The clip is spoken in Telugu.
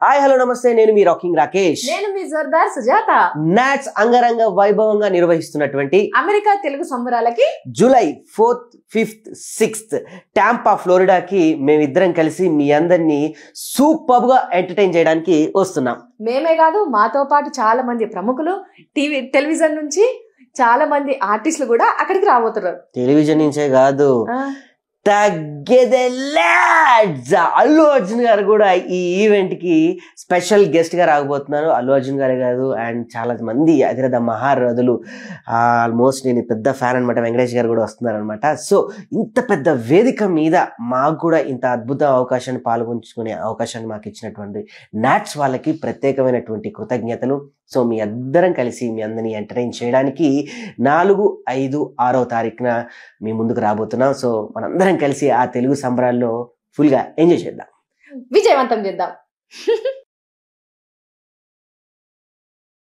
హాయ్ హలో నమస్తే, నేను మీ రాకింగ్ రాకేష్. నేను మీ జోర్దార్ సుజాత. నాట్స్ అంగరంగ వైభవంగా నిర్వహిస్తున్నటువంటి అమెరికా తెలుగు సంబరాలకి July 4th, 5th, 6th Tampa ఫ్లోరిడాకి మేమిద్దరం కలిసి మీ అందరినీ సూపర్ గా ఎంటర్టైన్ చేయడానికి వస్తున్నాం. మేమే కాదు, మాతో పాటు చాలా మంది ప్రముఖులు, టెలివిజన్ నుంచి చాలా మంది ఆర్టిస్టులు కూడా అక్కడికి రాబోతున్నారు. టెలివిజన్ నుంచే కాదు, అల్లు అర్జున్ గారు కూడా ఈ ఈవెంట్ కి స్పెషల్ గెస్ట్ గా రాకపోతున్నారు. అల్లు అర్జున్ గారే కాదు, అండ్ చాలా మంది అతిరథ మహారథులు. ఆల్మోస్ట్ నేను పెద్ద ఫ్యాన్ అనమాట. వెంకటేష్ గారు కూడా వస్తున్నారు అనమాట. సో ఇంత పెద్ద వేదిక మీద మాకు కూడా ఇంత అద్భుత అవకాశాన్ని పాల్గొంచుకునే అవకాశాన్ని మాకు ఇచ్చినటువంటి నాట్స్ వాళ్ళకి ప్రత్యేకమైనటువంటి కృతజ్ఞతలు. సో మీ అందరం కలిసి మీ అందరినీ ఎంటర్టైన్ చేయడానికి 4, 5, 6వ తారీఖున మీ ముందుకు రాబోతున్నాం. సో మనందరం కలిసి ఆ తెలుగు సంబరాల్లో ఫుల్ గా ఎంజాయ్ చేద్దాం, విజయవంతం చేద్దాం.